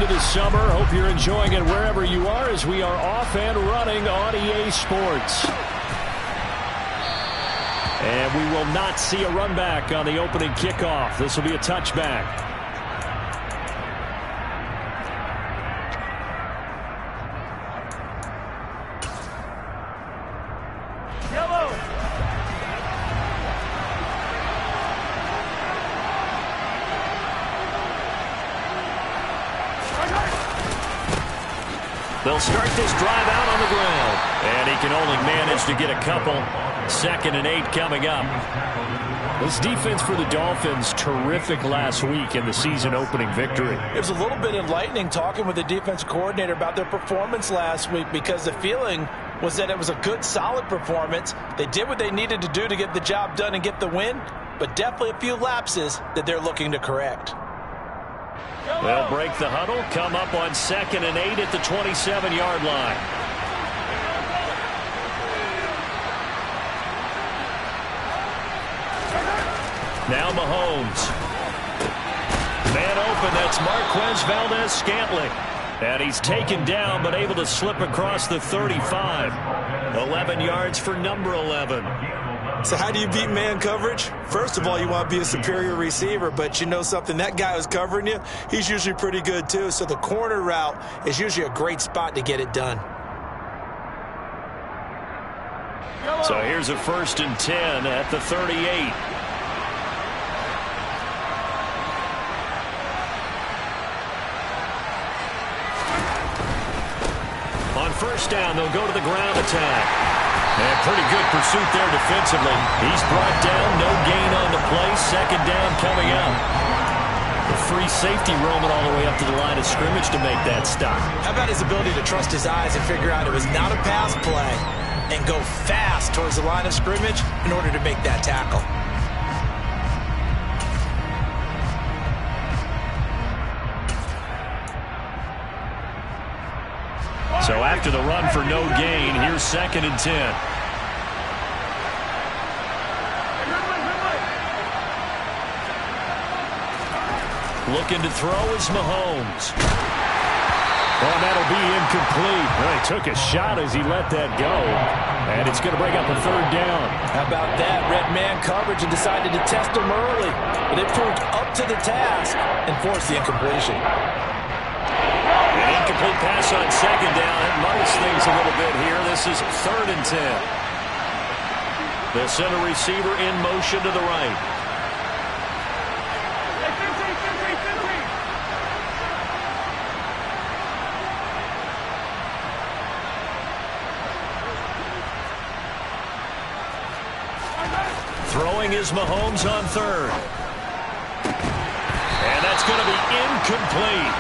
into the summer. Hope you're enjoying it wherever you are as we are off and running on EA Sports. And we will not see a run back on the opening kickoff. This will be a touchback. They'll start this drive out on the ground. And he can only manage to get a couple. 2nd and 8 coming up. This defense for the Dolphins, terrific last week in the season opening victory. It was a little bit enlightening talking with the defense coordinator about their performance last week, because the feeling was that it was a good, solid performance. They did what they needed to do to get the job done and get the win, but definitely a few lapses that they're looking to correct. They'll break the huddle, come up on 2nd and 8 at the 27-yard line. Now Mahomes. Man open, that's Marquez Valdez-Scantling. And he's taken down, but able to slip across the 35. 11 yards for number 11. So how do you beat man coverage? First of all, you want to be a superior receiver, but you know something, that guy who's covering you, he's usually pretty good too. So the corner route is usually a great spot to get it done. So here's a 1st and 10 at the 38. On 1st down, they'll go to the ground attack. And pretty good pursuit there defensively. He's brought down, no gain on the play. 2nd down coming up. The free safety roaming all the way up to the line of scrimmage to make that stop. How about his ability to trust his eyes and figure out it was not a pass play and go fast towards the line of scrimmage in order to make that tackle. So after the run for no gain, here's 2nd and 10. Looking to throw is Mahomes. Oh, that'll be incomplete. Well, he took a shot as he let that go. And it's going to bring up a 3rd down. How about that? Red man coverage and decided to test him early. But it proved up to the task and forced the incompletion. An incomplete pass on 2nd down. It muddles things a little bit here. This is 3rd and 10. The center receiver in motion to the right. Throwing is Mahomes on 3rd. And that's going to be incomplete.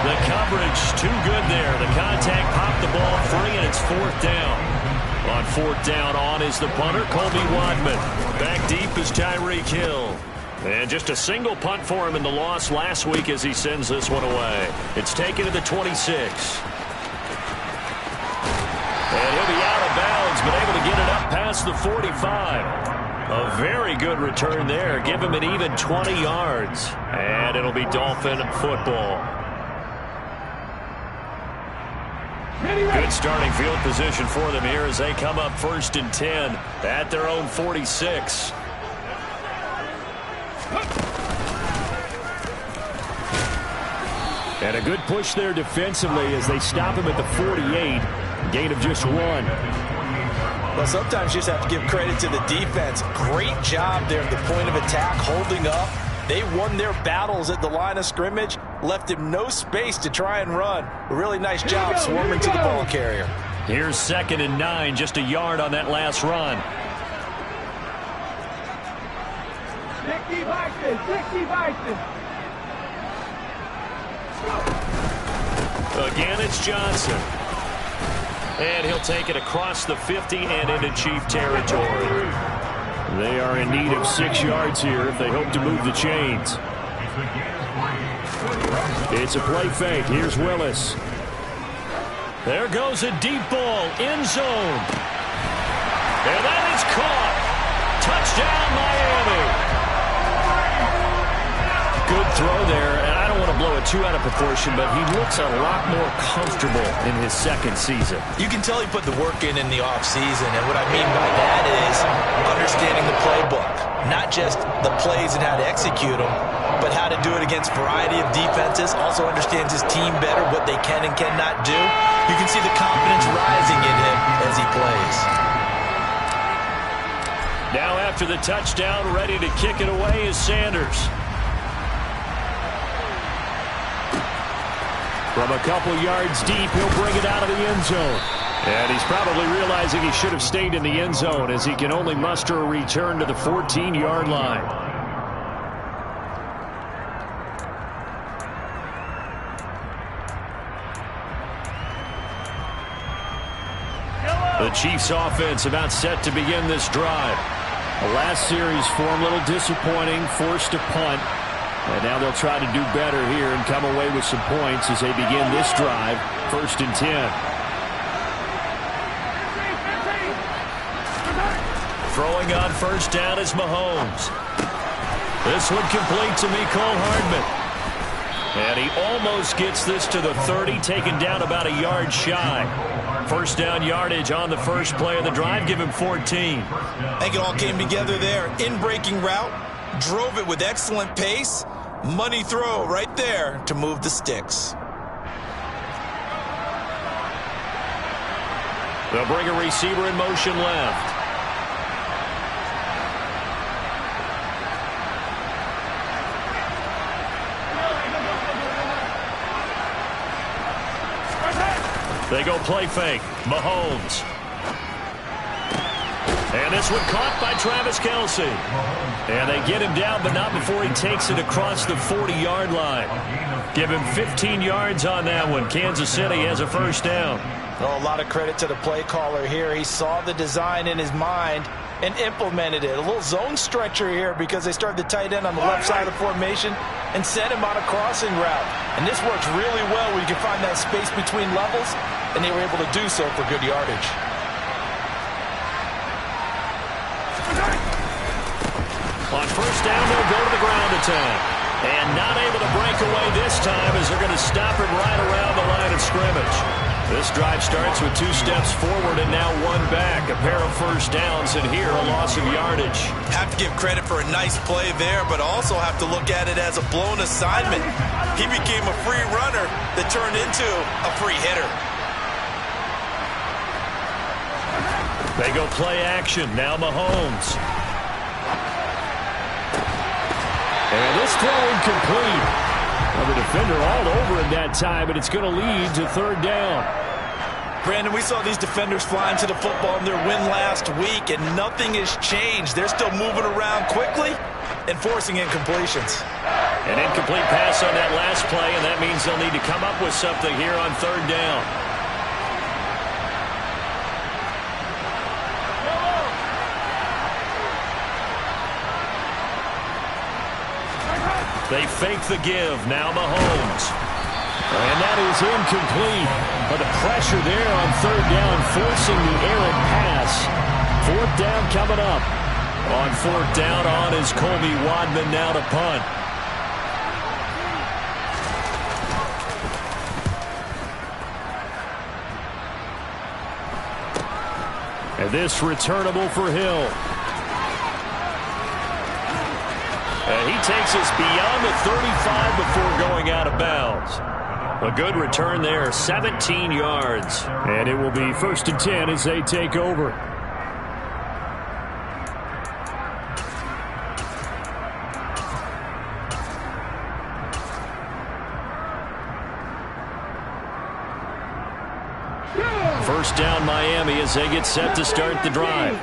The coverage too good there. The contact popped the ball free, and it's 4th down. On 4th down, on is the punter, Colby Wadman. Back deep is Tyreek Hill. And just a single punt for him in the loss last week as he sends this one away. It's taken to the 26. And he'll be out of bounds, but able to get it up past the 45. A very good return there. Give him an even 20 yards. And it'll be Dolphin football. Good starting field position for them here as they come up 1st and 10 at their own 46. And a good push there defensively as they stop him at the 48. Gain of just 1. Well, sometimes you just have to give credit to the defense. Great job there at the point of attack, holding up. They won their battles at the line of scrimmage, left him no space to try and run. A really nice job swarming to the ball carrier. Here's 2nd and 9, just a yard on that last run. Again, it's Johnson. And he'll take it across the 50 and into Chief territory. They are in need of 6 yards here if they hope to move the chains. It's a play fake. Here's Willis. There goes a deep ball. End zone. And that is caught. Touchdown, Miami. Good throw there. And I don't want to blow it too out of proportion, but he looks a lot more comfortable in his second season. You can tell he put the work in the offseason, and what I mean by that is understanding the playbook. Not just the plays and how to execute them, but how to do it against a variety of defenses. Also understands his team better, what they can and cannot do. You can see the confidence rising in him as he plays. Now after the touchdown, ready to kick it away is Sanders. From a couple yards deep, he'll bring it out of the end zone. And he's probably realizing he should have stayed in the end zone as he can only muster a return to the 14-yard line. The Chiefs' offense about set to begin this drive. The last series for him, a little disappointing, forced to punt. And now they'll try to do better here and come away with some points as they begin this drive, 1st and 10. Throwing on first down is Mahomes. This one complete to Mecole Hardman. And he almost gets this to the 30, taken down about a yard shy. First down yardage on the first play of the drive, give him 14. I think it all came together there. In-breaking route, drove it with excellent pace. Money throw right there to move the sticks. They'll bring a receiver in motion left. They go play fake. Mahomes. And this one caught by Travis Kelce. And they get him down, but not before he takes it across the 40-yard line. Give him 15 yards on that one. Kansas City has a first down. Oh, a lot of credit to the play caller here. He saw the design in his mind and implemented it. A little zone stretcher here because they started the tight end on the left side of the formation and sent him on a crossing route. And this works really well when you can find that space between levels, and they were able to do so for good yardage. On first down, they'll go to the ground attack. And not able to break away this time as they're going to stop him right around the line of scrimmage. This drive starts with 2 steps forward and now 1 back. A pair of first downs, and here a loss of yardage. Have to give credit for a nice play there, but also have to look at it as a blown assignment. He became a free runner that turned into a free hitter. They go play action. Now Mahomes. And this throw incomplete. Well, the defender all over him that time, and it's going to lead to 3rd down. Brandon, we saw these defenders flying to the football in their win last week, and nothing has changed. They're still moving around quickly and forcing incompletions. An incomplete pass on that last play, and that means they'll need to come up with something here on 3rd down. They fake the give. Now Mahomes. And that is incomplete. But the pressure there on 3rd down, forcing the errant pass. 4th down coming up. On 4th down on is Colby Wadman now to punt. And this returnable for Hill. And he takes us beyond the 35 before going out of bounds. A good return there, 17 yards. And it will be 1st and 10 as they take over. First down Miami as they get set to start the drive.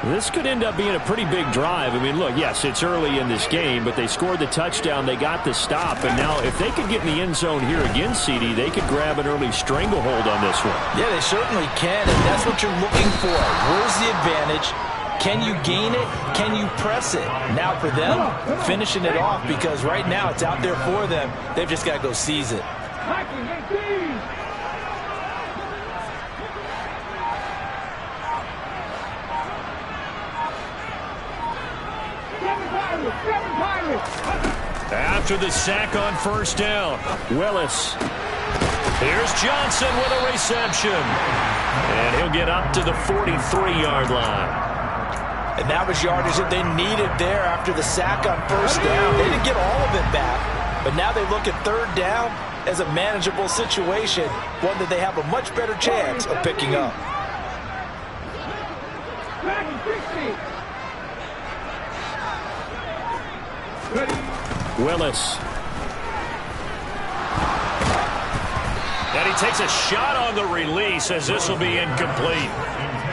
This could end up being a pretty big drive. I mean, look, yes, it's early in this game, but they scored the touchdown. They got the stop. And now if they could get in the end zone here again, CD, they could grab an early stranglehold on this one. Yeah, they certainly can, and that's what you're looking for. Where's the advantage? Can you gain it? Can you press it? Now for them, finishing it off, because right now it's out there for them. They've just got to go seize it. After the sack on first down, Willis. Here's Johnson with a reception. And he'll get up to the 43-yard line. And that was yardage that they needed there after the sack on first down. They didn't get all of it back, but now they look at third down as a manageable situation, one that they have a much better chance of picking up. Willis. And he takes a shot on the release as this will be incomplete.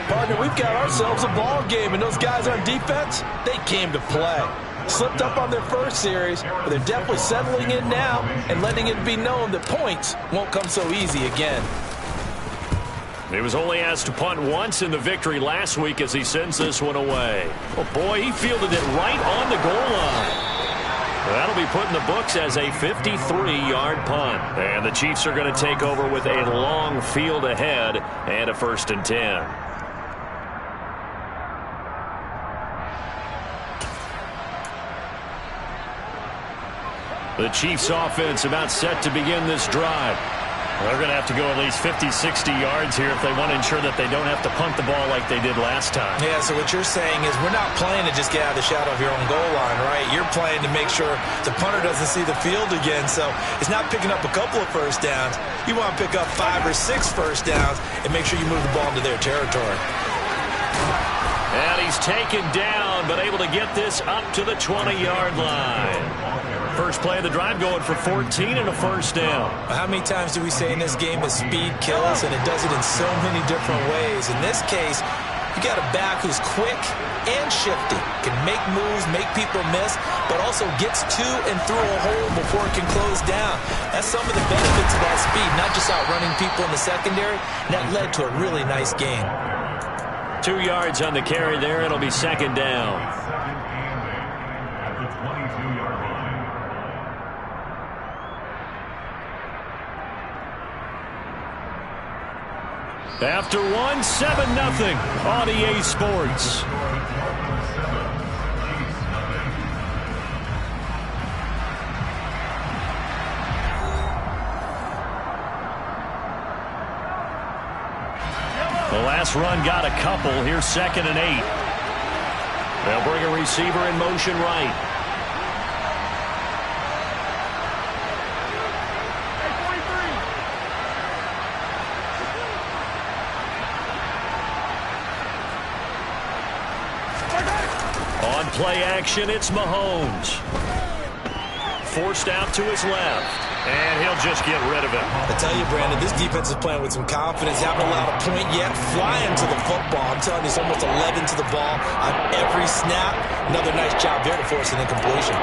Partner, we've got ourselves a ball game, and those guys on defense, they came to play. Slipped up on their first series, but they're definitely settling in now and letting it be known that points won't come so easy again. He was only asked to punt once in the victory last week as he sends this one away. Oh, boy, he fielded it right on the goal line. That'll be put in the books as a 53-yard punt. And the Chiefs are going to take over with a long field ahead and a 1st and 10. The Chiefs offense about set to begin this drive. They're going to have to go at least 50, 60 yards here if they want to ensure that they don't have to punt the ball like they did last time. Yeah, so what you're saying is we're not playing to just get out of the shadow of your own goal line, right? You're playing to make sure the punter doesn't see the field again. So it's not picking up a couple of first downs. You want to pick up 5 or 6 first downs and make sure you move the ball into their territory. And he's taken down, but able to get this up to the 20-yard line. First play of the drive going for 14 and a first down. How many times do we say in this game that speed kills, and it does it in so many different ways? In this case, you got a back who's quick and shifty, can make moves, make people miss, but also gets to and through a hole before it can close down. That's some of the benefits of that speed, not just outrunning people in the secondary. And that led to a really nice game. 2 yards on the carry there. It'll be 2nd down. After one, 7-0 on EA Sports. The last run got a couple. Here's 2nd and 8. They'll bring a receiver in motion right. On play action, it's Mahomes. Forced out to his left. And he'll just get rid of it. I tell you, Brandon, this defense is playing with some confidence. Haven't allowed a point yet. Flying to the football. I'm telling you, it's almost 11 to the ball on every snap. Another nice job there to force an incompletion.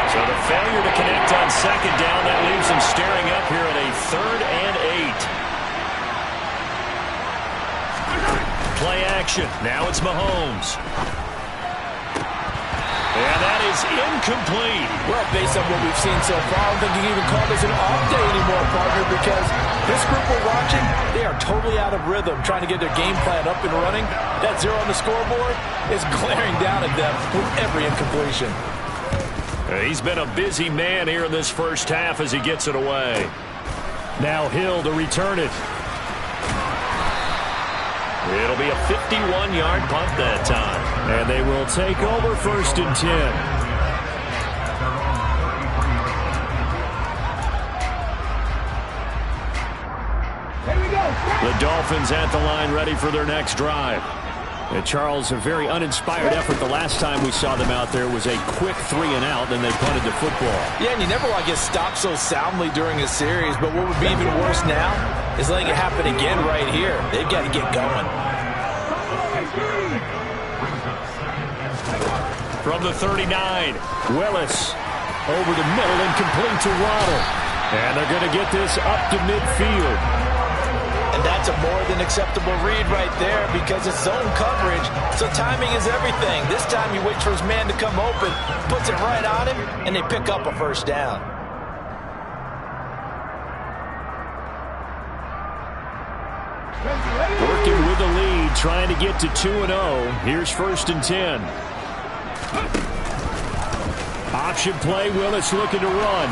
So the failure to connect on 2nd down, that leaves them staring up here at a 3rd and 8. Play action. Now it's Mahomes. And that is incomplete. Well, based on what we've seen so far, I don't think you can even call this an off day anymore, partner, because this group we're watching, they are totally out of rhythm, trying to get their game plan up and running. That 0 on the scoreboard is glaring down at them with every incompletion. He's been a busy man here in this first half as he gets it away. Now Hill to return it. It'll be a 51-yard punt that time. And they will take over 1st and 10. The Dolphins at the line ready for their next drive. And Charles, a very uninspired effort the last time we saw them out there was a quick 3 and out, then they punted the football. Yeah, and you never want to get stopped so soundly during a series, but what would be even worse now is letting it happen again right here. They've got to get going. From the 39, Willis over the middle and complete to Waddle. And they're going to get this up to midfield. And that's a more than acceptable read right there because it's zone coverage, so timing is everything. This time he waits for his man to come open, puts it right on him, and they pick up a first down. Working with the lead, trying to get to 2-0. Here's 1st and 10. Option play, Willis looking to run.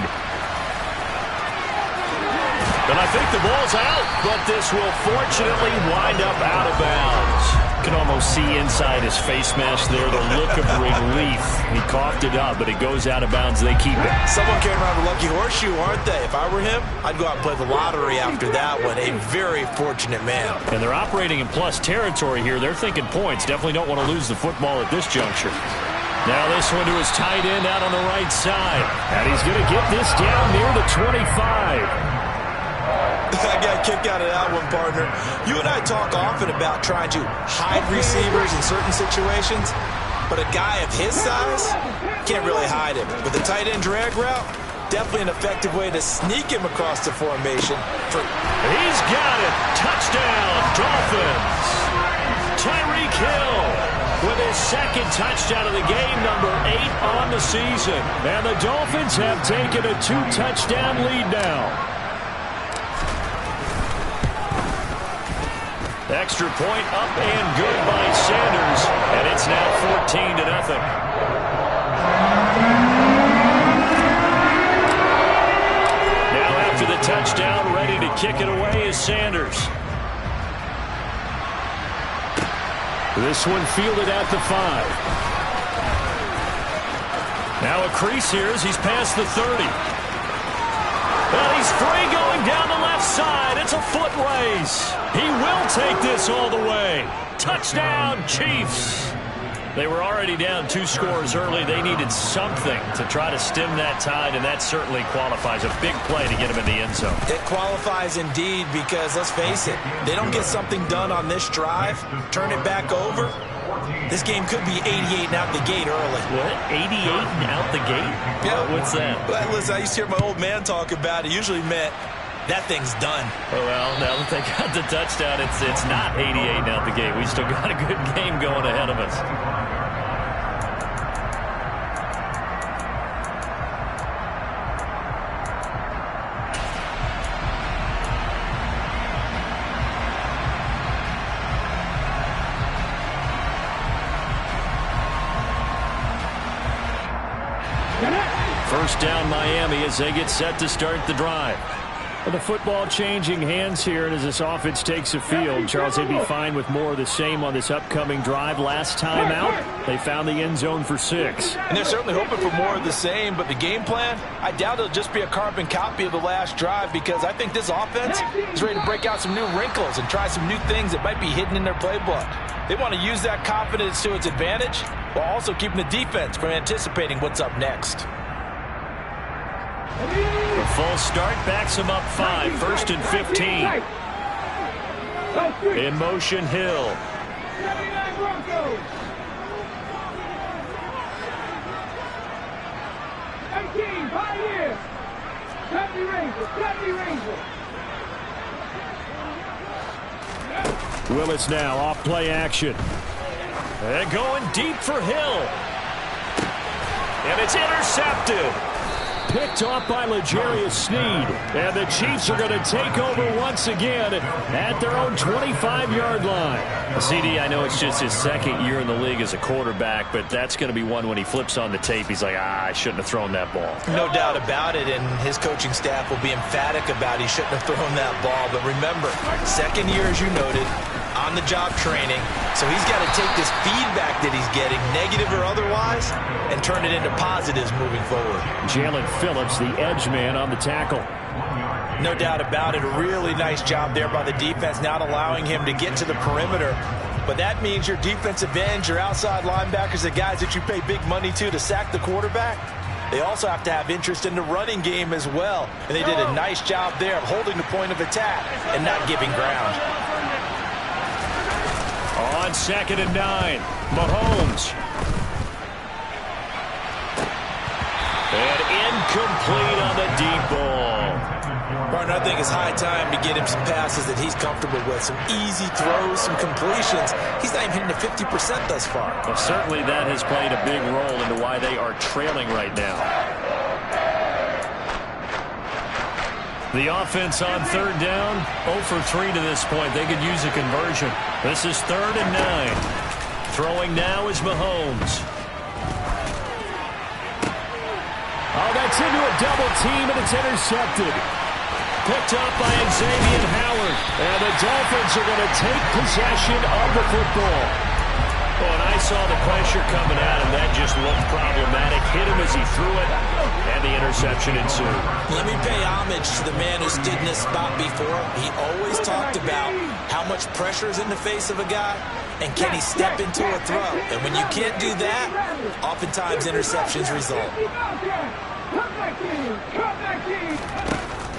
And I think the ball's out, but this will fortunately wind up out of bounds. You can almost see inside his face mask there the look of relief. He coughed it up, but it goes out of bounds. They keep it. Someone came around a lucky horseshoe, aren't they? If I were him, I'd go out and play the lottery after that one. A very fortunate man. And they're operating in plus territory here. They're thinking points. Definitely don't want to lose the football at this juncture. Now this one to his tight end out on the right side. And he's going to get this down near the 25. I got a kick out of that one, partner. You and I talk often about trying to hide receivers in certain situations, but a guy of his size can't really hide him. With the tight end drag route, definitely an effective way to sneak him across the formation. He's got it. Touchdown, Dolphins. Tyreek Hill with his second touchdown of the game, number 8 on the season. And the Dolphins have taken a 2-touchdown lead now. Extra point up and good by Sanders, and it's now 14-0. Now after the touchdown, ready to kick it away is Sanders. This one fielded at the 5. Now a crease here as he's past the 30. And he's free going down the left side. It's a foot race. He will take this all the way. Touchdown, Chiefs. They were already down 2 scores early. They needed something to try to stem that tide, and that certainly qualifies. A big play to get him in the end zone. It qualifies indeed because, let's face it, they don't get something done on this drive, turn it back over, this game could be 88 and out the gate early. What? 88 and out the gate? Yeah. What's that? Well, listen, I used to hear my old man talk about it. It usually meant that thing's done. Oh, well, now that they got the touchdown, it's not 88 and out the gate. We still got a good game going ahead of us. First down, Miami, as they get set to start the drive. Well, the football changing hands here, and as this offense takes a field, Charles, they'd be fine with more of the same on this upcoming drive. Last time out, they found the end zone for 6. And they're certainly hoping for more of the same, but the game plan, I doubt it'll just be a carbon copy of the last drive, because I think this offense is ready to break out some new wrinkles and try some new things that might be hidden in their playbook. They want to use that confidence to its advantage while also keeping the defense from anticipating what's up next. The full start backs him up 5, 1st and 15. In motion, Hill. 18, Pioneers. Deputy Ranger, Deputy Ranger. Willis now off play action. And going deep for Hill. And it's intercepted. Picked off by L'Jarius Sneed. And the Chiefs are going to take over once again at their own 25-yard line. CD, I know it's just his second year in the league as a quarterback, but that's going to be one when he flips on the tape. He's like, I shouldn't have thrown that ball. No doubt about it, and his coaching staff will be emphatic about he shouldn't have thrown that ball. But remember, second year, as you noted, on-the-job training. So he's got to take this feedback that he's getting, negative or otherwise, and turn it into positives moving forward. Jalen Phillips, the edge man on the tackle. No doubt about it. A really nice job there by the defense, not allowing him to get to the perimeter. But that means your defensive ends, your outside linebackers, the guys that you pay big money to sack the quarterback, they also have to have interest in the running game as well. And they did a nice job there of holding the point of attack and not giving ground. On 2nd and 9, Mahomes. And incomplete on the deep ball. Martin, I think it's high time to get him some passes that he's comfortable with. Some easy throws, some completions. He's not even hitting the 50% thus far. Well, certainly that has played a big role into why they are trailing right now. The offense on 3rd down, 0 for 3 to this point. They could use a conversion. This is 3rd and 9. Throwing now is Mahomes. Oh, that's into a double team, and it's intercepted. Picked up by Xavier Howard. And the Dolphins are going to take possession of the football. Oh, and I saw the pressure coming at him. That just looked problematic. Hit him as he threw it, and the interception ensued. Let me pay homage to the man who stood in this spot before. He always talked about how much pressure is in the face of a guy, and can he step into a throw. And when you can't do that, oftentimes interceptions result.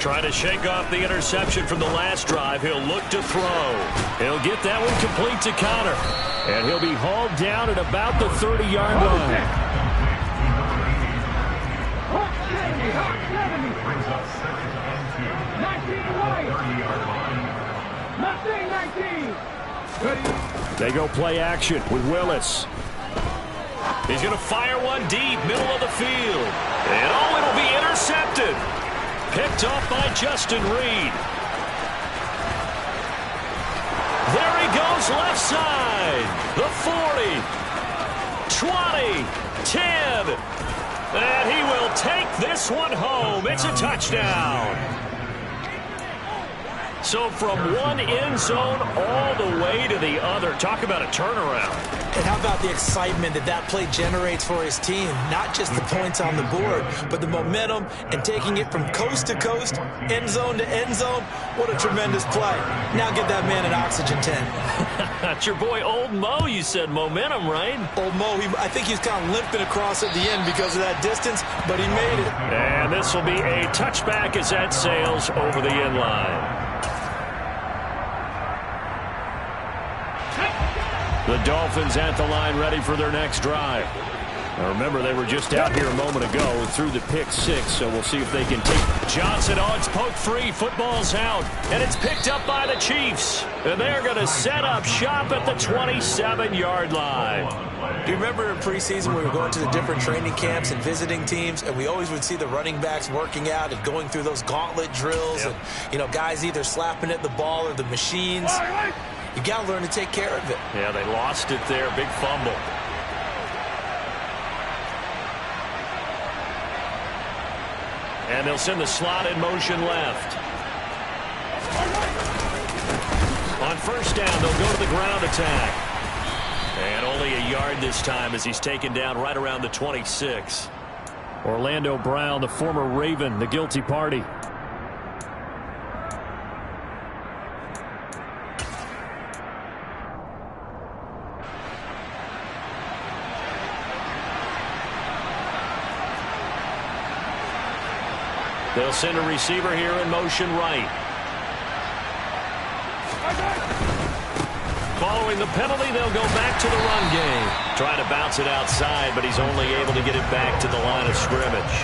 Trying to shake off the interception from the last drive. He'll look to throw. He'll get that one complete to Connor. And he'll be hauled down at about the 30-yard line. They go play action with Willis. He's going to fire one deep, middle of the field. And oh, it'll be intercepted. Picked off by Justin Reed. There he goes, left side. The 40, 20, 10. And he will take this one home. It's a touchdown. So from one end zone all the way to the other. Talk about a turnaround. And how about the excitement that that play generates for his team? Not just the points on the board, but the momentum and taking it from coast to coast, end zone to end zone. What a tremendous play. Now get that man an oxygen tent. That's your boy Old Mo. You said momentum, right? Old Mo, I think he's kind of limping across at the end because of that distance, but he made it. And this will be a touchback as that sails over the end line. The Dolphins at the line ready for their next drive. Now remember, they were just out here a moment ago through the pick six, so we'll see if they can take Johnson. Oh, it's poked free. Football's out, and it's picked up by the Chiefs. And they're going to set up shop at the 27-yard line. Do you remember in preseason we were going to the different training camps and visiting teams, and we always would see the running backs working out and going through those gauntlet drills, and, you know, guys either slapping at the ball or the machines. You got to learn to take care of it. Yeah, they lost it there. Big fumble. And they'll send the slot in motion left. On first down, they'll go to the ground attack. And only a yard this time as he's taken down right around the 26. Orlando Brown, the former Raven, the guilty party. They'll send a receiver here in motion right. Following the penalty, they'll go back to the run game. Trying to bounce it outside, but he's only able to get it back to the line of scrimmage.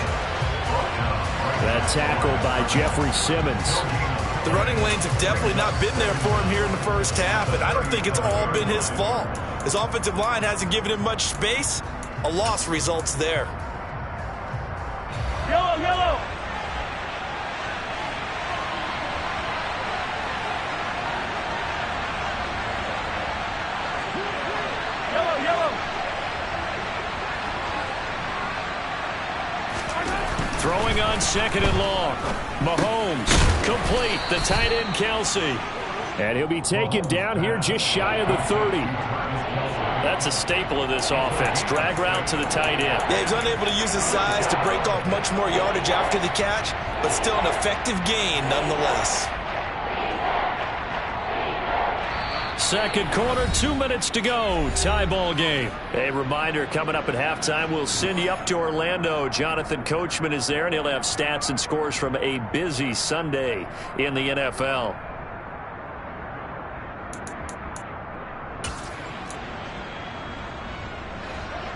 That tackle by Jeffrey Simmons. The running lanes have definitely not been there for him here in the first half, and I don't think it's all been his fault. His offensive line hasn't given him much space. A loss results there. Yellow, yellow. Throwing on second and long. Mahomes complete. The tight end Kelsey. And he'll be taken down here just shy of the 30. That's a staple of this offense. Drag route to the tight end. Yeah, he's unable to use his size to break off much more yardage after the catch, but still an effective gain nonetheless. Second quarter, 2 minutes to go. Tie ball game. A reminder, coming up at halftime, we'll send you up to Orlando. Jonathan Coachman is there, and he'll have stats and scores from a busy Sunday in the NFL.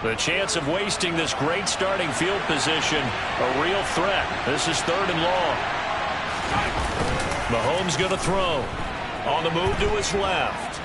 The chance of wasting this great starting field position, a real threat. This is third and long. Mahomes going to throw. On the move to his left.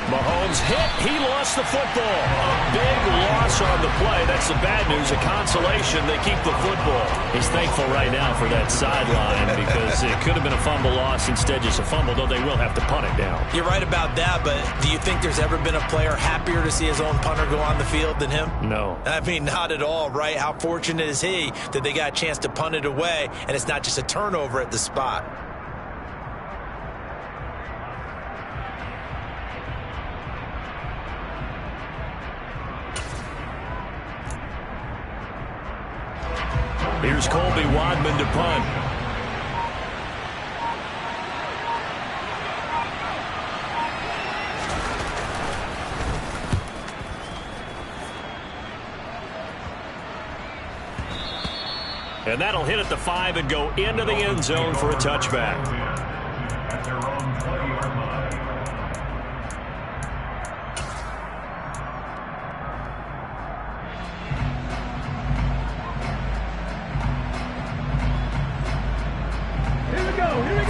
Mahomes hit. He lost the football. A big loss loss on the play. That's the bad news. A consolation, they keep the football. He's thankful right now for that sideline because it could have been a fumble loss, instead just a fumble, though they will have to punt it down. You're right about that, but do you think there's ever been a player happier to see his own punter go on the field than him? No. I mean, not at all, right? How fortunate is he that they got a chance to punt it away, and it's not just a turnover at the spot. Here's Colby Wadman to punt. And that'll hit at the 5 and go into the end zone for a touchback.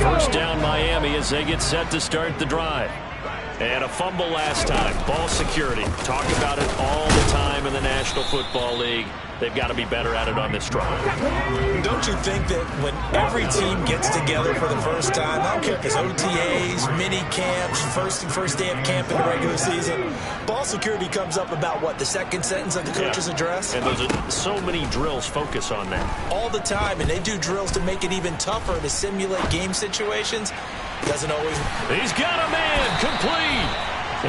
First down Miami as they get set to start the drive. And a fumble last time. Ball security. Talk about it all the time in the National Football League. They've got to be better at it on this drive. Don't you think that when every team gets together for the first time, I don't care if it's OTAs, mini camps, first day of camp in the regular season, ball security comes up about what, the second sentence of the coach's address? And those are so many drills focus on that. All the time, and they do drills to make it even tougher to simulate game situations. Doesn't always. He's got a man complete.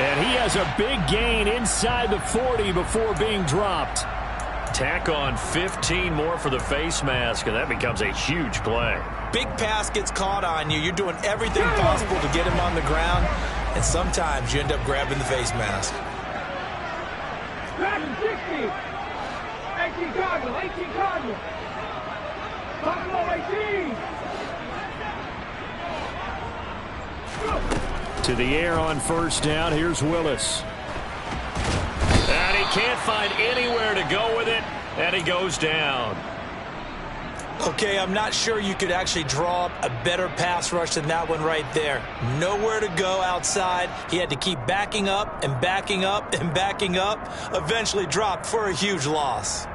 And he has a big gain inside the 40 before being dropped. Tack on 15 more for the face mask, and that becomes a huge play. Big pass gets caught on you. You're doing everything possible to get him on the ground, and sometimes you end up grabbing the face mask. 60. 18 Cardinal, 18 Cardinal. Buffalo 18. To the air on first down. Here's Willis. And he can't find anywhere to go with it, and he goes down. Okay, I'm not sure you could actually draw up a better pass rush than that one right there. Nowhere to go outside. He had to keep backing up and backing up and backing up. Eventually dropped for a huge loss.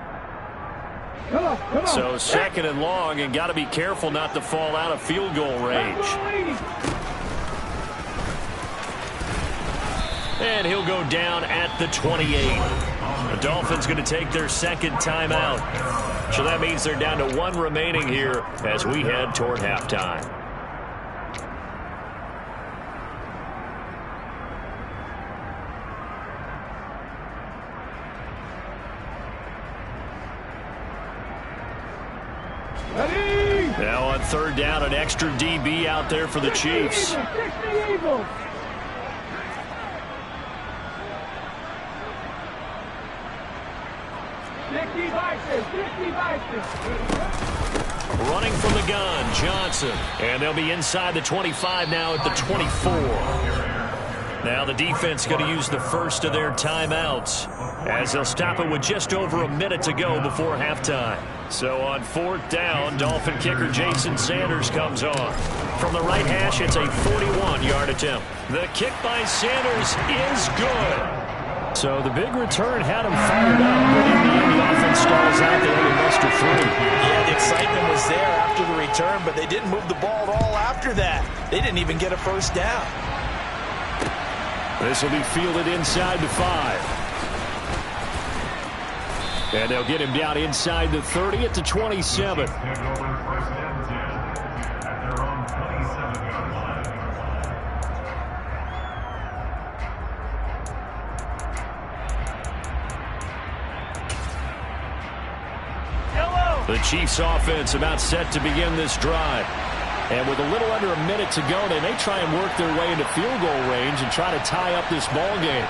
Come on. So second and long, and got to be careful not to fall out of field goal range. And he'll go down at the 28. The Dolphins going to take their second timeout. So that means they're down to one remaining here as we head toward halftime. Now on third down, an extra DB out there for the Chiefs. Running from the gun, Johnson. And they'll be inside the 25 now at the 24. Now the defense going to use the first of their timeouts as they'll stop it with just over a minute to go before halftime. So on fourth down, Dolphin kicker Jason Sanders comes on. From the right hash, it's a 41-yard attempt. The kick by Sanders is good. So the big return had him fired up, but in the end the offense stalls out. They only muster 3. Yeah, the excitement was there after the return, but they didn't move the ball at all after that. They didn't even get a first down. This will be fielded inside the 5. And they'll get him down inside the 30 at the 27. The Chiefs offense about set to begin this drive. And with a little under a minute to go, they may try and work their way into field goal range and try to tie up this ball game.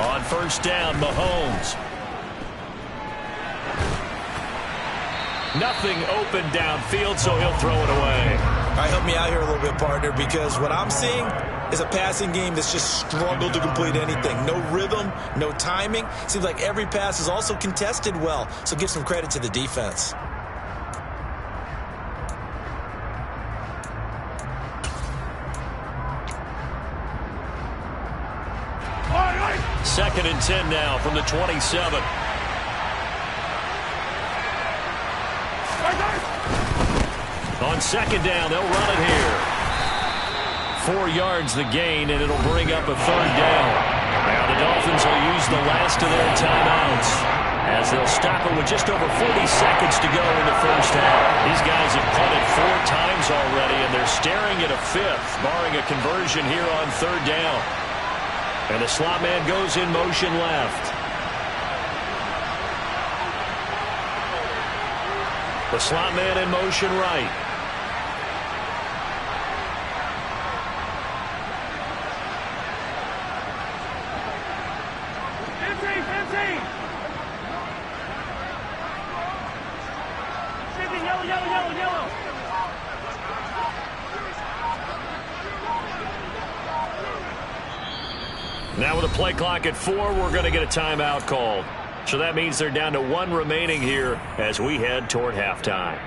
On first down, Mahomes. Nothing open downfield, so he'll throw it away. All right, help me out here a little bit, partner, because what I'm seeing, is a passing game that's just struggled to complete anything. No rhythm, no timing. Seems like every pass is also contested well, so give some credit to the defense. Second and 10 now from the 27. On second down, they'll run it here. 4 yards the gain, and it'll bring up a third down. Now the Dolphins will use the last of their timeouts as they'll stop it with just over 40 seconds to go in the first half. These guys have punted 4 times already, and they're staring at a fifth, barring a conversion here on third down. And the slot man goes in motion left. The slot man in motion right. Now with a play clock at 4, we're going to get a timeout called. So that means they're down to 1 remaining here as we head toward halftime.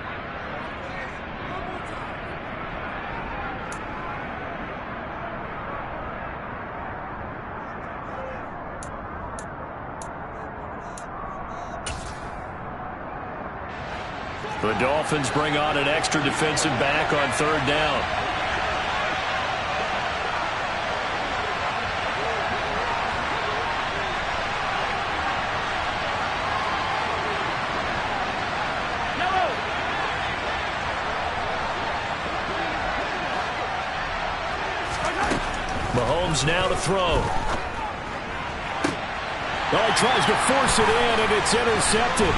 The Dolphins bring on an extra defensive back on third down. Mahomes now to throw. Oh, he tries to force it in, and it's intercepted.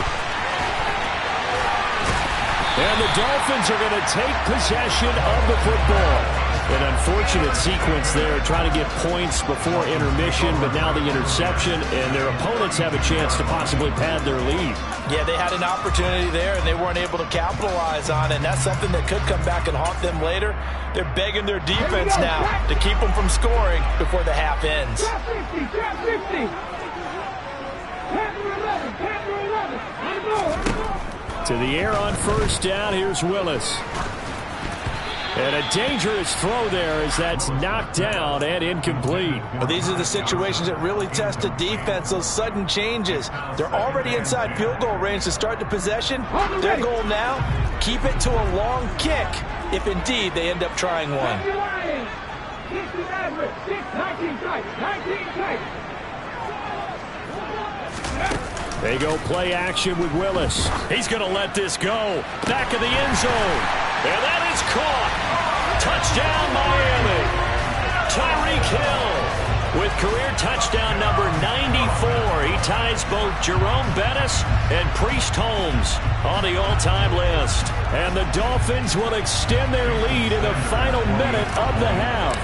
And the Dolphins are going to take possession of the football. An unfortunate sequence there, trying to get points before intermission, but now the interception, and their opponents have a chance to possibly pad their lead. Yeah, they had an opportunity there, and they weren't able to capitalize on it, and that's something that could come back and haunt them later. They're begging their defense now to keep them from scoring before the half ends. Trap 50, trap 50. Panther 11, Panther 11. On the ball. To the air on first down, here's Willis. And a dangerous throw there as that's knocked down and incomplete. Well, these are the situations that really test a defense, those sudden changes. They're already inside field goal range to start the possession. Their goal now, keep it to a long kick, if indeed they end up trying one. 19 tight, 19 tight. They go play action with Willis. He's going to let this go. Back of the end zone. And that is caught. Touchdown, Miami. Tyreek Hill with career touchdown number 94. He ties both Jerome Bettis and Priest Holmes on the all-time list. And the Dolphins will extend their lead in the final minute of the half.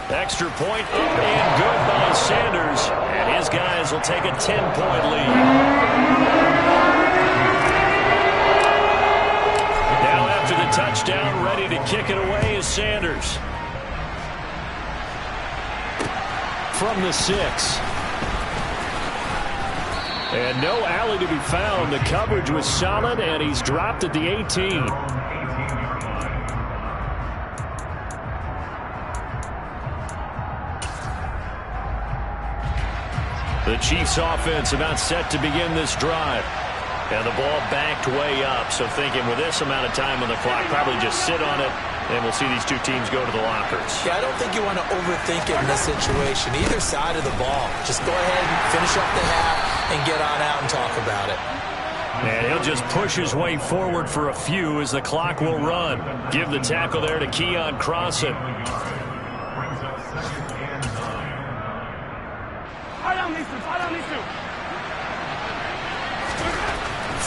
Extra point up and good by Sanders. And his guys will take a 10-point lead. Now after the touchdown, ready to kick it away is Sanders. From the 6. And no alley to be found. The coverage was solid, and he's dropped at the 18. The Chiefs offense about set to begin this drive. And the ball backed way up. So thinking with this amount of time on the clock, probably just sit on it, and we'll see these two teams go to the lockers. Yeah, I don't think you want to overthink it in this situation. Either side of the ball. Just go ahead and finish up the half and get on out and talk about it. And he'll just push his way forward for a few as the clock will run. Give the tackle there to Keon Crossan.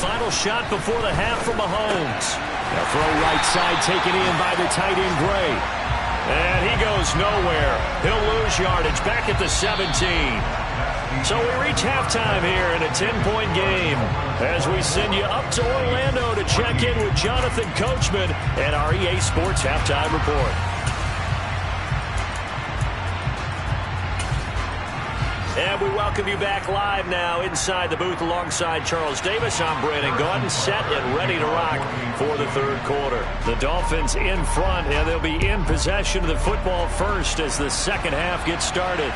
Final shot before the half from Mahomes. A throw right side taken in by the tight end Gray. And he goes nowhere. He'll lose yardage back at the 17. So we reach halftime here in a 10-point game as we send you up to Orlando to check in with Jonathan Coachman and our EA Sports Halftime Report. And we welcome you back live now inside the booth alongside Charles Davis. I'm Brandon Gaudin, set and ready to rock for the third quarter. The Dolphins in front, and they'll be in possession of the football first as the second half gets started.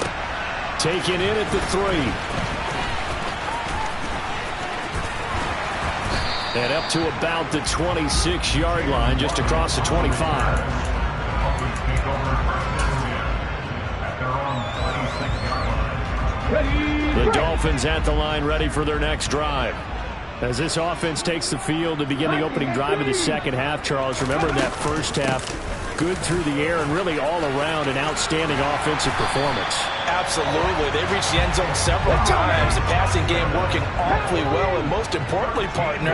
Taken in at the 3. And up to about the 26-yard line, just across the 25. The Dolphins at the line ready for their next drive. As this offense takes the field to begin the opening drive of the second half, Charles, remember that first half, good through the air and really all around an outstanding offensive performance. Absolutely. They've reached the end zone several times. The passing game working awfully well, and most importantly, partner.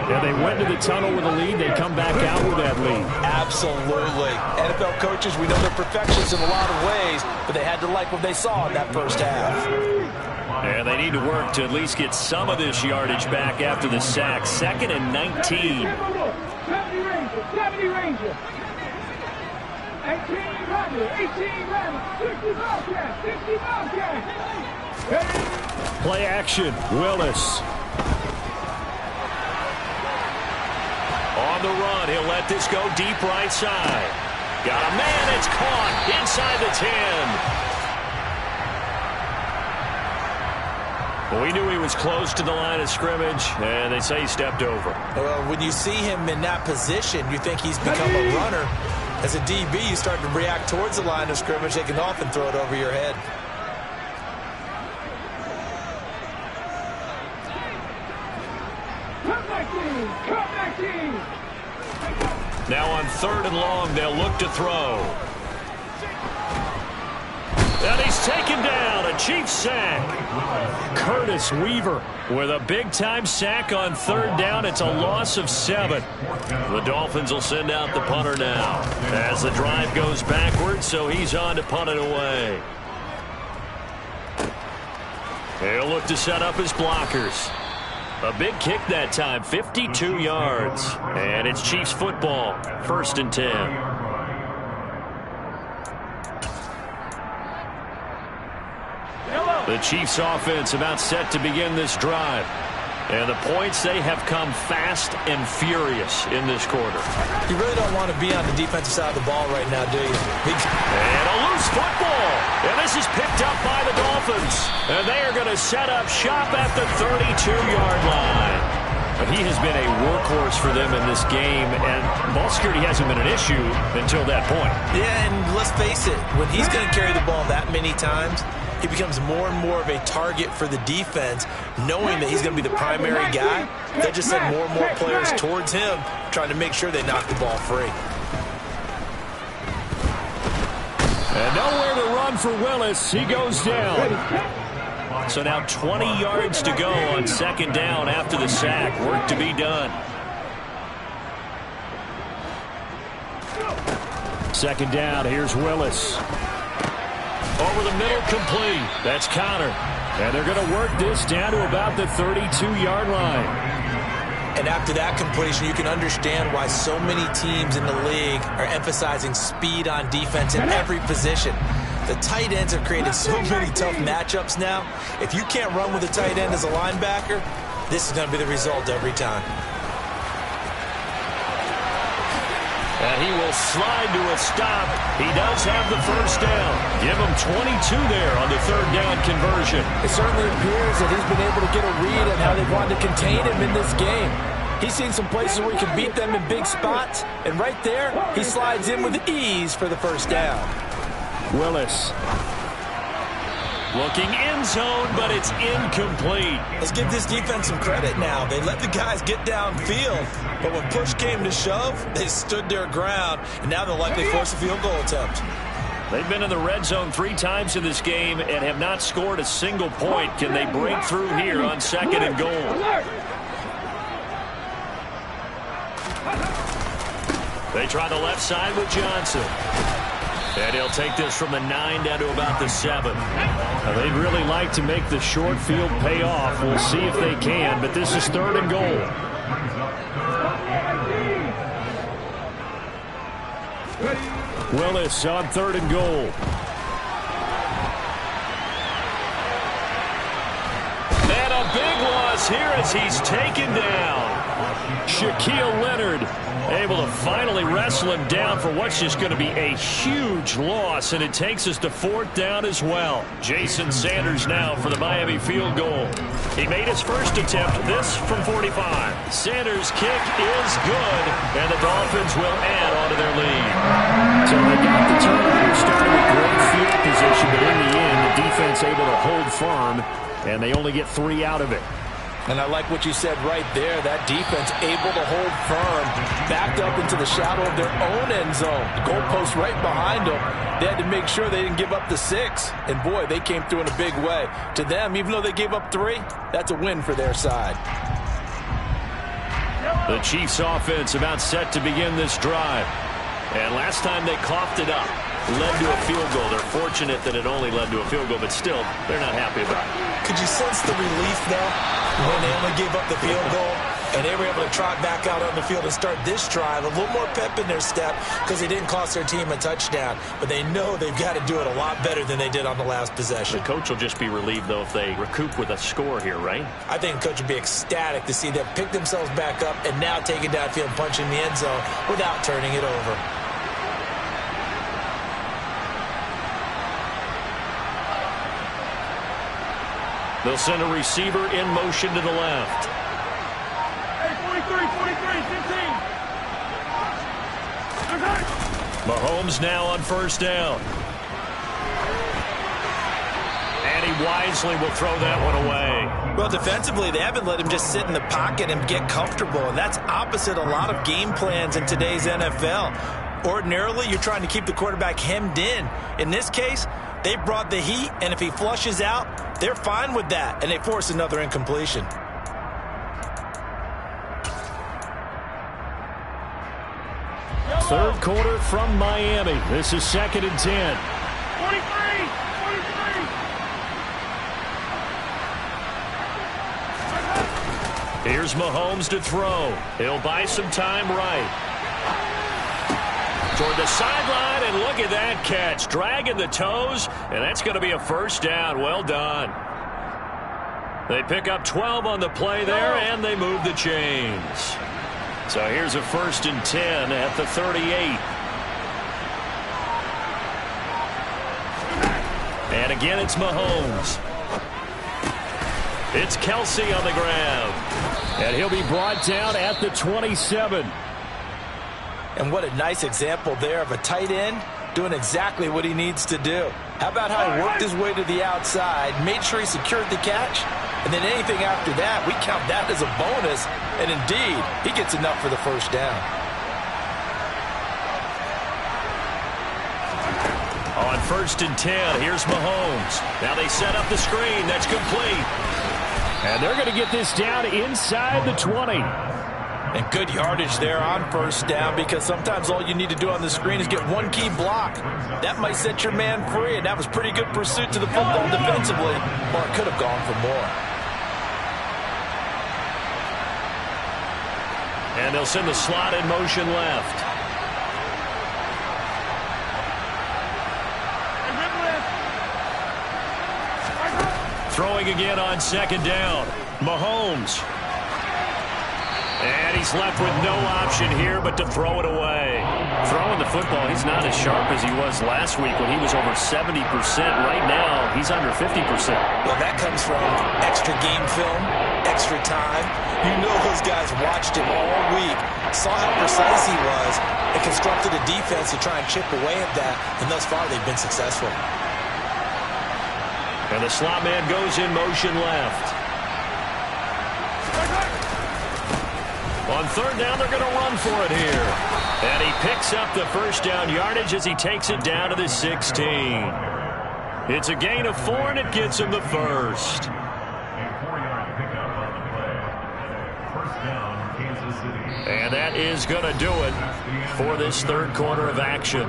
Yeah, they went to the tunnel with a lead. They come back out with that lead. Absolutely. NFL coaches, we know they're perfectionists in a lot of ways, but they had to like what they saw in that first half. And they need to work to at least get some of this yardage back after the sack. 2nd and 19. 70 Ranger. 18 Ranger. 60 Bobcat. 60 Bobcat. Play action. Willis. On the run. He'll let this go deep right side. Got a man. It's caught inside the 10. Well, we knew he was close to the line of scrimmage, and they say he stepped over. Well, when you see him in that position, you think he's become a runner. As a DB, you start to react towards the line of scrimmage. They can often throw it over your head. Now on 3rd and long, they'll look to throw. And he's taken down. A Chiefs sack. Curtis Weaver with a big-time sack on 3rd down. It's a loss of 7. The Dolphins will send out the punter now as the drive goes backwards, so he's on to punt it away. He'll look to set up his blockers. A big kick that time, 52 yards. And it's Chiefs football, 1st and 10. The Chiefs offense about set to begin this drive. And the points, they have come fast and furious in this quarter. You really don't want to be on the defensive side of the ball right now, do you? And a loose football. And this is picked up by the Dolphins. And they are going to set up shop at the 32-yard line. But he has been a workhorse for them in this game, and ball security hasn't been an issue until that point. Yeah, and let's face it, when he's going to carry the ball that many times, he becomes more and more of a target for the defense, knowing that he's going to be the primary guy. They just send more and more players towards him, trying to make sure they knock the ball free. And nowhere to run for Willis. He goes down. So now 20 yards to go on 2nd down after the sack. Work to be done. 2nd down. Here's Willis. Over the middle, complete. That's Connor. And they're going to work this down to about the 32-yard line. And after that completion, you can understand why so many teams in the league are emphasizing speed on defense in every position. The tight ends have created so many tough matchups now. If you can't run with a tight end as a linebacker, this is going to be the result every time. And he will slide to a stop. He does have the 1st down. Give him 22 there on the 3rd down conversion. It certainly appears that he's been able to get a read on how they wanted to contain him in this game. He's seen some places where he can beat them in big spots, and right there, he slides in with ease for the 1st down. Willis. Looking end zone, but it's incomplete. Let's give this defense some credit now. They let the guys get downfield, but when push came to shove, they stood their ground, and now they'll likely force a field goal attempt. They've been in the red zone 3 times in this game and have not scored a single point. Can they break through here on 2nd and goal? They try the left side with Johnson. And he'll take this from the 9 down to about the 7. Now, they'd really like to make the short field pay off. We'll see if they can, but this is 3rd and goal. Willis on 3rd and goal. And a big loss here as he's taken down. Shaquille Leonard able to finally wrestle him down for what's just going to be a huge loss, and it takes us to 4th down as well. Jason Sanders now for the Miami field goal. He made his first attempt, this from 45. Sanders' kick is good, and the Dolphins will add on to their lead. So they got the turnover, started with great field position, but in the end, the defense able to hold firm, and they only get 3 out of it. And I like what you said right there. That defense able to hold firm, backed up into the shadow of their own end zone. The goalpost right behind them. They had to make sure they didn't give up the 6. And, boy, they came through in a big way. To them, even though they gave up 3, that's a win for their side. The Chiefs offense about set to begin this drive. And last time they coughed it up, led to a field goal. They're fortunate that it only led to a field goal, but still, they're not happy about it. Could you sense the relief, though, when they only gave up the field goal and they were able to trot back out on the field and start this drive? A little more pep in their step because they didn't cost their team a touchdown, but they know they've got to do it a lot better than they did on the last possession. The coach will just be relieved, though, if they recoup with a score here, right? I think the coach would be ecstatic to see them pick themselves back up and now take it downfield and punch in the end zone without turning it over. They'll send a receiver in motion to the left. Hey, 43, 15. Mahomes now on 1st down. And he wisely will throw that one away. Well, defensively, they haven't let him just sit in the pocket and get comfortable, and that's opposite a lot of game plans in today's NFL. Ordinarily, you're trying to keep the quarterback hemmed in. In this case, they brought the heat, and if he flushes out, they're fine with that, and they force another incompletion. Third quarter from Miami. This is 2nd and 10. 43. Here's Mahomes to throw. He'll buy some time right. Toward the sideline, and look at that catch. Dragging the toes, and that's going to be a 1st down. Well done. They pick up 12 on the play there, and they move the chains. So here's a 1st and 10 at the 38. And again, it's Mahomes. It's Kelsey on the grab. And he'll be brought down at the 27. And what a nice example there of a tight end doing exactly what he needs to do. How about how he worked his way to the outside, made sure he secured the catch, and then anything after that, we count that as a bonus. And indeed, he gets enough for the 1st down. On 1st and 10, here's Mahomes. Now they set up the screen. That's complete. And they're going to get this down inside the 20. And good yardage there on 1st down, because sometimes all you need to do on the screen is get one key block. That might set your man free, and that was pretty good pursuit to the football defensively, or it could have gone for more. And they'll send the slot in motion left. Throwing again on 2nd down. Mahomes. And he's left with no option here but to throw it away. Throwing the football, he's not as sharp as he was last week when he was over 70%. Right now, he's under 50%. Well, that comes from extra game film, extra time. You know those guys watched him all week, saw how precise he was, and constructed a defense to try and chip away at that. And thus far, they've been successful. And the slot man goes in motion left. On 3rd down, they're going to run for it here. And he picks up the 1st down yardage as he takes it down to the 16. It's a gain of 4, and it gets him the 1st. And that is going to do it for this third quarter of action.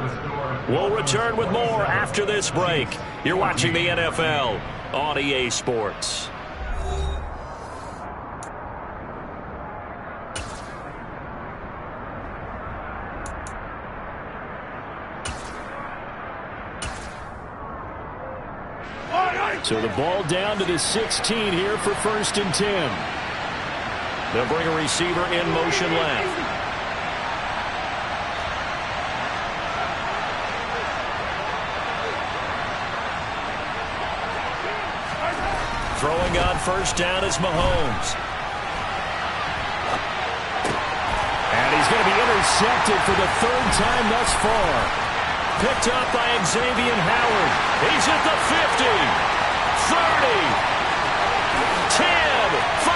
We'll return with more after this break. You're watching the NFL on EA Sports. So the ball down to the 16 here for 1st and 10. They'll bring a receiver in motion left. Throwing on 1st down is Mahomes. And he's going to be intercepted for the 3rd time thus far. Picked up by Xavier Howard. He's at the 50, 30, 10, 5,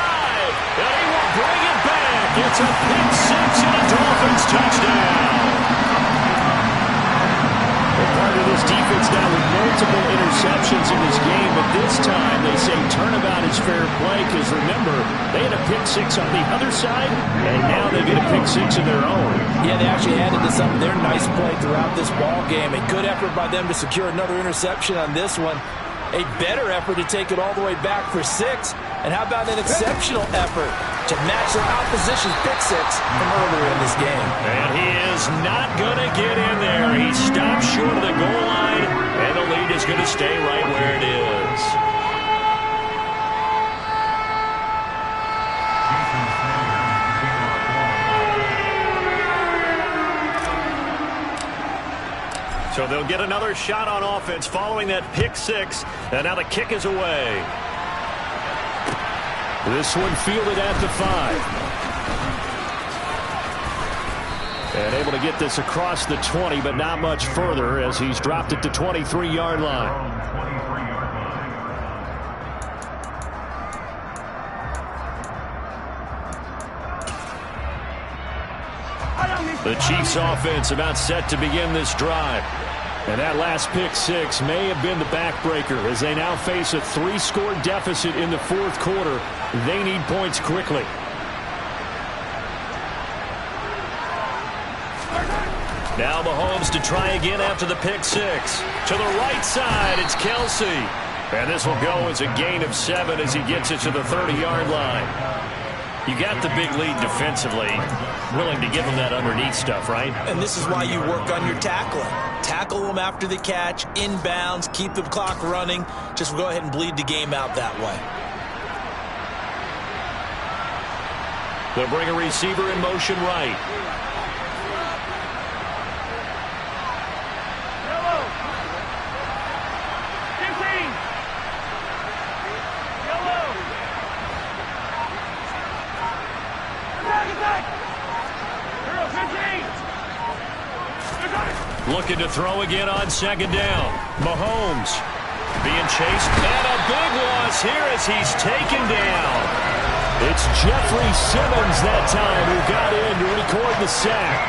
and he will bring it back. It's a pick 6 and a Dolphins touchdown. Well, part of this defense now with multiple interceptions in this game, but this time they say turnabout is fair play because, remember, they had a pick 6 on the other side, and now they get a pick 6 of their own. Yeah, they actually added to some of their nice play throughout this ball game. A good effort by them to secure another interception on this one. A better effort to take it all the way back for 6. And how about an exceptional effort to match their opposition's pick 6 from earlier in this game. And he is not going to get in there. He stopped short of the goal line, and the lead is going to stay right where it is. So they'll get another shot on offense following that pick 6, and now the kick is away. This one fielded at the 5. And able to get this across the 20, but not much further as he's dropped it to 23-yard line. The Chiefs offense about set to begin this drive. And that last pick 6 may have been the backbreaker as they now face a 3-score deficit in the 4th quarter. They need points quickly. Now Mahomes to try again after the pick 6. To the right side, it's Kelsey. And this will go as a gain of 7 as he gets it to the 30-yard line. You got the big lead defensively. Willing to give them that underneath stuff, right? And this is why you work on your tackling. Tackle them after the catch, inbounds, keep the clock running. Just go ahead and bleed the game out that way. They'll bring a receiver in motion right. Looking to throw again on 2nd down. Mahomes being chased. And a big loss here as he's taken down. It's Jeffrey Simmons that time who got in to record the sack.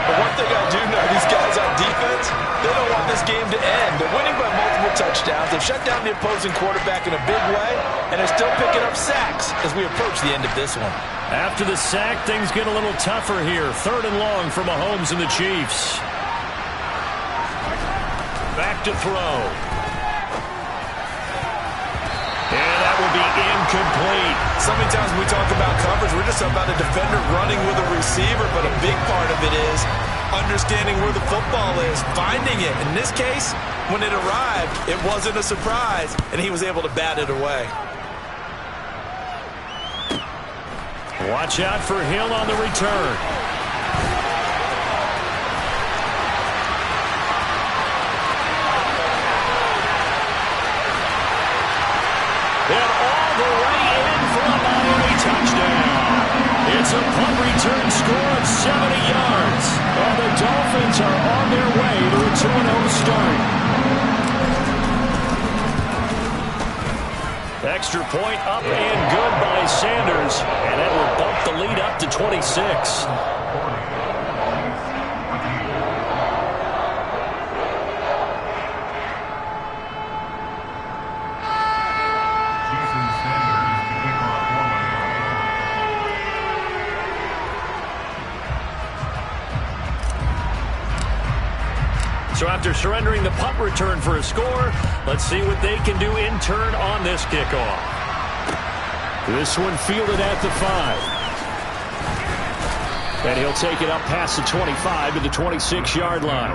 But one thing I do know, these guys on defense, they don't want this game to end. They're winning by multiple touchdowns. They've shut down the opposing quarterback in a big way, and they're still picking up sacks as we approach the end of this one. After the sack, things get a little tougher here. 3rd and long for Mahomes and the Chiefs. Back to throw. And that will be incomplete. So many times when we talk about coverage, we're just talking about a defender running with a receiver, but a big part of it is understanding where the football is, finding it. In this case, when it arrived, it wasn't a surprise, and he was able to bat it away. Watch out for Hill on the return. And all the way in for a Miami touchdown. It's a punt return score of 70 yards. And the Dolphins are on their way to a 2-0 start. Extra point up and good by Sanders. And that will bump the lead up to 26. So after surrendering the punt return for a score, let's see what they can do in turn on this kickoff. This one fielded at the 5. And he'll take it up past the 25 to the 26-yard line.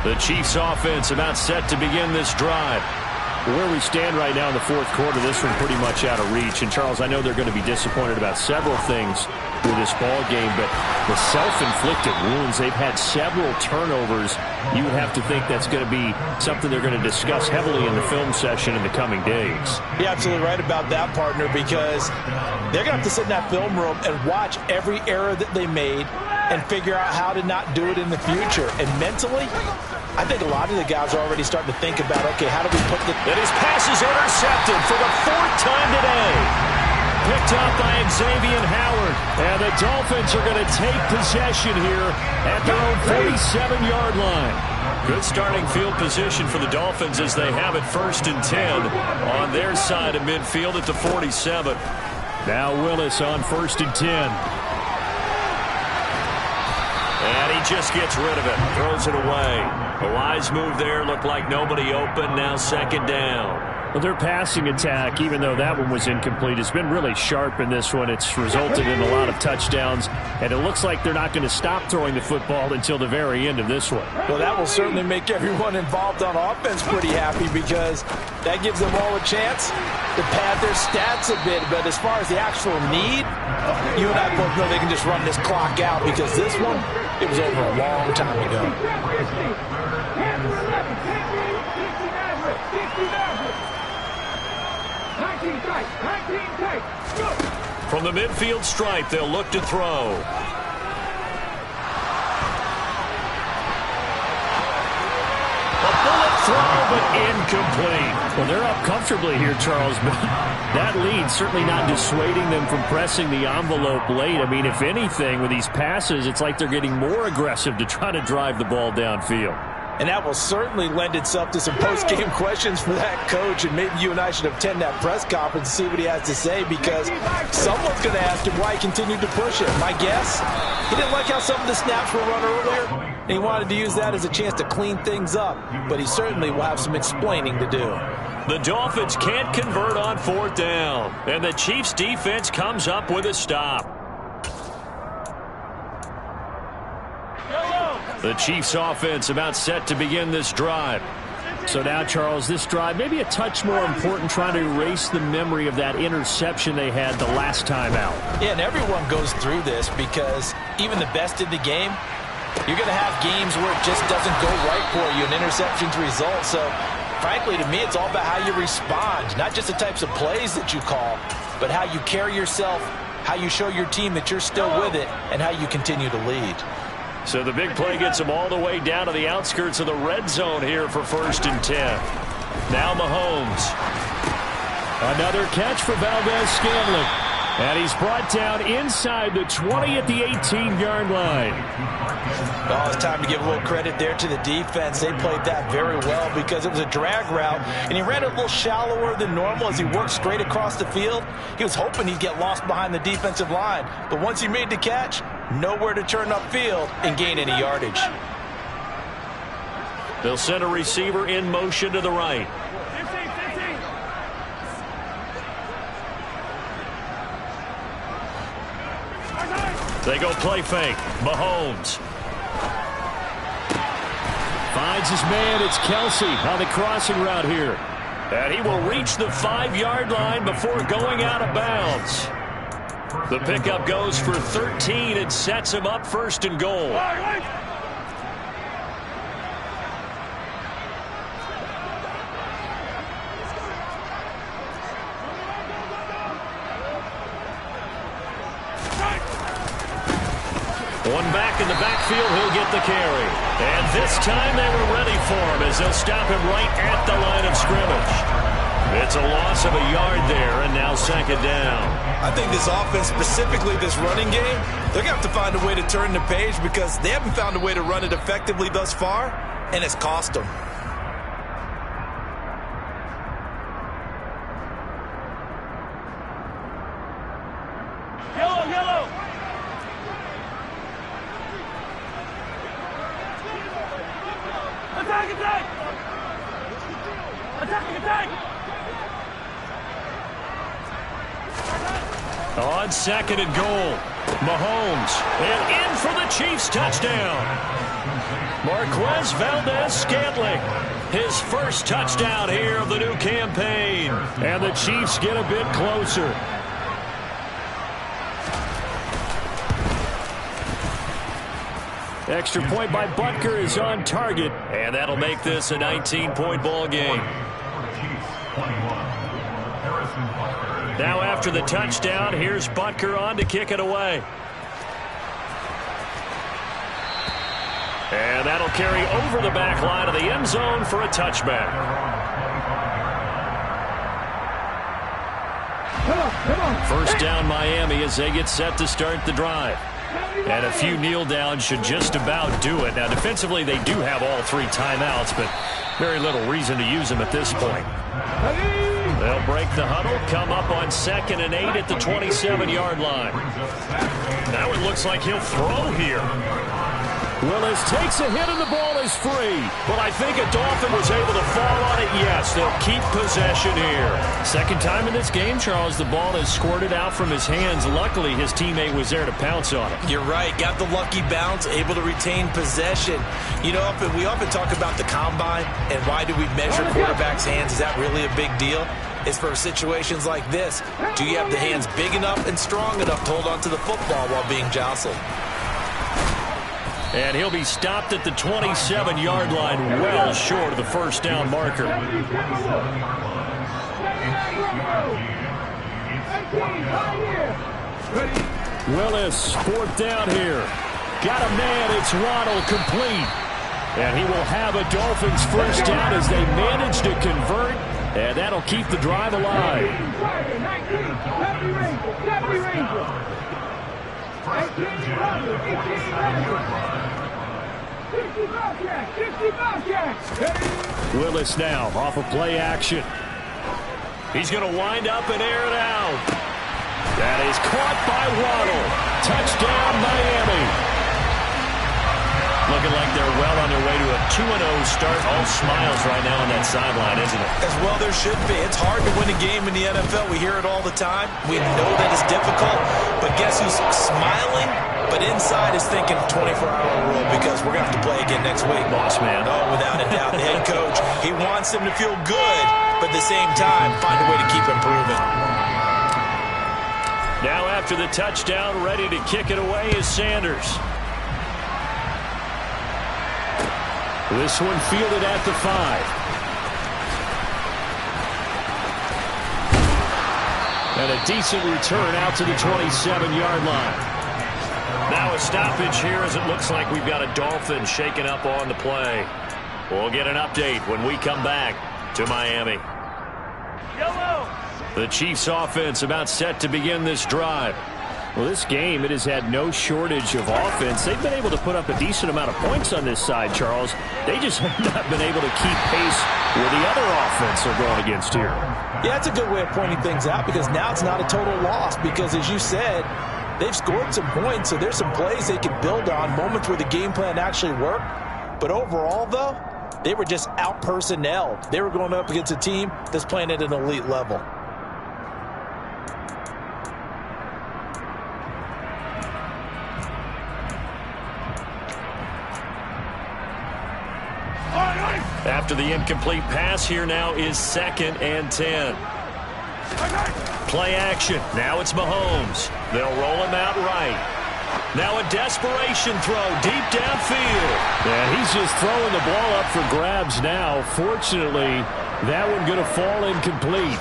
The Chiefs offense about set to begin this drive. Where we stand right now in the fourth quarter, this one pretty much out of reach. And, Charles, I know they're going to be disappointed about several things with this ball game, but the self-inflicted wounds, they've had several turnovers. You would have to think that's going to be something they're going to discuss heavily in the film session in the coming days. You're absolutely right about that, partner, because they're going to have to sit in that film room and watch every error that they made and figure out how to not do it in the future. And mentally, I think a lot of the guys are already starting to think about, okay, how do we put the... And his pass is intercepted for the 4th time today. Picked up by Xavier Howard. And the Dolphins are going to take possession here at their own 47-yard line. Good starting field position for the Dolphins as they have it 1st and 10 on their side of midfield at the 47. Now Willis on 1st and 10. And he just gets rid of it. Throws it away. A wise move there. Looked like nobody open. Now 2nd down. Well, their passing attack, even though that one was incomplete, has been really sharp in this one. It's resulted in a lot of touchdowns, and it looks like they're not going to stop throwing the football until the very end of this one. Well, that will certainly make everyone involved on offense pretty happy because that gives them all a chance to pad their stats a bit. But as far as the actual need, you and I both know they can just run this clock out because this one, it was over a long time ago. From the midfield stripe, they'll look to throw. A bullet throw, but incomplete. Well, they're up comfortably here, Charles, but that lead certainly not dissuading them from pressing the envelope late. I mean, if anything, with these passes, it's like they're getting more aggressive to try to drive the ball downfield. And that will certainly lend itself to some post-game questions for that coach. And maybe you and I should attend that press conference and see what he has to say because someone's going to ask him why he continued to push it. My guess, he didn't like how some of the snaps were run earlier. And he wanted to use that as a chance to clean things up. But he certainly will have some explaining to do. The Dolphins can't convert on 4th down. And the Chiefs' defense comes up with a stop. The Chiefs offense about set to begin this drive. So now, Charles, this drive maybe a touch more important, trying to erase the memory of that interception they had the last time out. Yeah, and everyone goes through this because even the best in the game, you're going to have games where it just doesn't go right for you, and interceptions result. So, frankly, to me, it's all about how you respond, not just the types of plays that you call, but how you carry yourself, how you show your team that you're still with it, and how you continue to lead. So the big play gets them all the way down to the outskirts of the red zone here for 1st and 10. Now Mahomes. Another catch for Valdez-Scantling. And he's brought down inside the 20 at the 18-yard line. Oh, it's time to give a little credit there to the defense. They played that very well because it was a drag route, and he ran it a little shallower than normal as he worked straight across the field. He was hoping he'd get lost behind the defensive line, but once he made the catch, nowhere to turn upfield and gain any yardage. They'll send a receiver in motion to the right. They go play fake. Mahomes finds his man. It's Kelsey on the crossing route here. And he will reach the 5-yard line before going out of bounds. The pickup goes for 13 and sets him up 1st and goal. One back in the backfield, he'll get the carry. And this time they were ready for him as they'll stop him right at the line of scrimmage. It's a loss of a yard there, and now 2nd down. I think this offense, specifically this running game, they're going to have to find a way to turn the page because they haven't found a way to run it effectively thus far, and it's cost them. On second and goal, Mahomes, and in for the Chiefs touchdown. Marquez Valdez-Scantling, his first touchdown here of the new campaign. And the Chiefs get a bit closer. Extra point by Butker is on target. And that'll make this a 19-point ball game. Now after the touchdown, here's Butker on to kick it away. And that'll carry over the back line of the end zone for a touchback. First down Miami as they get set to start the drive. And a few kneel downs should just about do it. Now defensively they do have all three timeouts, but very little reason to use them at this point. They'll break the huddle, come up on 2nd and 8 at the 27-yard line. Now it looks like he'll throw here. Willis takes a hit and the ball is free. Well, I think a Dolphin was able to fall on it. Yes, they'll keep possession here. Second time in this game, Charles, the ball has squirted out from his hands. Luckily, his teammate was there to pounce on it. You're right. Got the lucky bounce, able to retain possession. You know, we often talk about the combine and why do we measure quarterbacks' hands? Is that really a big deal? It's for situations like this. Do you have the hands big enough and strong enough to hold on to the football while being jostled? And he'll be stopped at the 27-yard line, well short of the first down marker. Willis, 4th down here. Got a man, it's Waddle, complete. And he will have a Dolphins first down as they manage to convert. And that'll keep the drive alive. Willis now off of play action. He's going to wind up and air it out. That is caught by Waddle. Touchdown, Miami. Looking like they're well on their way to a 2-0 start. All smiles right now on that sideline, isn't it? As well there should be. It's hard to win a game in the NFL. We hear it all the time. We know that it's difficult. But guess who's smiling? But inside is thinking 24-hour rule because we're going to have to play again next week. Boss man. Oh, without a doubt. The head coach, he wants them to feel good. But at the same time, find a way to keep improving. Now after the touchdown, ready to kick it away is Sanders. This one fielded at the 5. And a decent return out to the 27-yard line. Now a stoppage here as it looks like we've got a Dolphin shaking up on the play. We'll get an update when we come back to Miami. The Chiefs offense about set to begin this drive. Well, this game, it has had no shortage of offense. They've been able to put up a decent amount of points on this side, Charles. They just have not been able to keep pace with the other offense they're going against here. Yeah, it's a good way of pointing things out because now it's not a total loss because, as you said, they've scored some points, so there's some plays they can build on, moments where the game plan actually worked. But overall, though, they were just out-personnelled. They were going up against a team that's playing at an elite level. After the incomplete pass, here now is 2nd and 10. Play action. Now it's Mahomes. They'll roll him out right. Now a desperation throw deep downfield. Yeah, he's just throwing the ball up for grabs now. Fortunately, that one going to fall incomplete.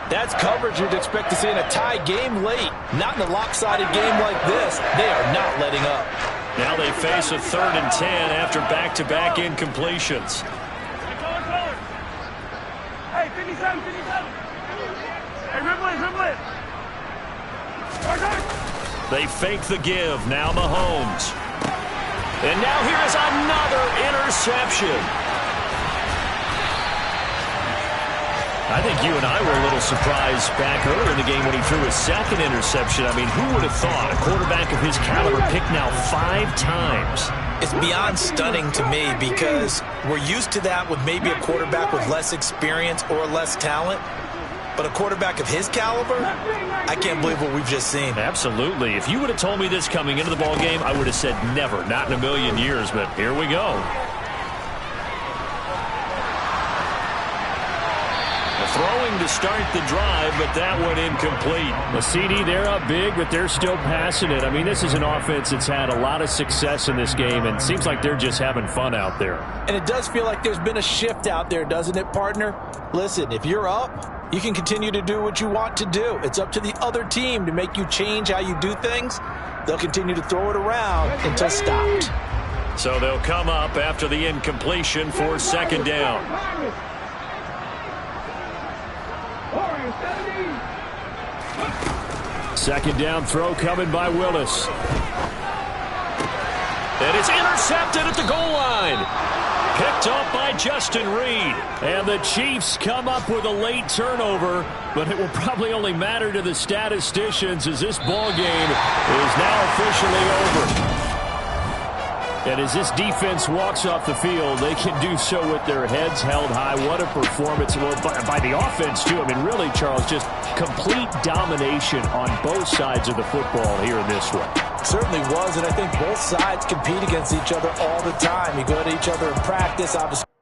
That's coverage you'd expect to see in a tie game late. Not in a lopsided game like this. They are not letting up. Now they face a 3rd and 10 after back-to-back incompletions. Hey, 57, 57. Hey, dribble it. They fake the give. Now Mahomes. And now here is another interception. I think you and I were a little surprised back earlier in the game when he threw his 2nd interception. I mean, who would have thought a quarterback of his caliber picked now 5 times? It's beyond stunning to me because we're used to that with maybe a quarterback with less experience or less talent. But a quarterback of his caliber, I can't believe what we've just seen. Absolutely. If you would have told me this coming into the ball game, I would have said never, not in a million years. But here we go. Throwing to start the drive, but that one incomplete. The CD, they're up big, but they're still passing it. I mean, this is an offense that's had a lot of success in this game, and it seems like they're just having fun out there. And it does feel like there's been a shift out there, doesn't it, partner? Listen, if you're up, you can continue to do what you want to do. It's up to the other team to make you change how you do things. They'll continue to throw it around until stopped. So they'll come up after the incompletion for second down. Second down throw coming by Willis. And it's intercepted at the goal line. Picked up by Justin Reed. And the Chiefs come up with a late turnover, but it will probably only matter to the statisticians as this ball game is now officially over. And as this defense walks off the field, they can do so with their heads held high. What a performance by the offense, too. I mean, really, Charles, just complete domination on both sides of the football here in this one. Certainly was, and I think both sides compete against each other all the time. You go to each other in practice, obviously.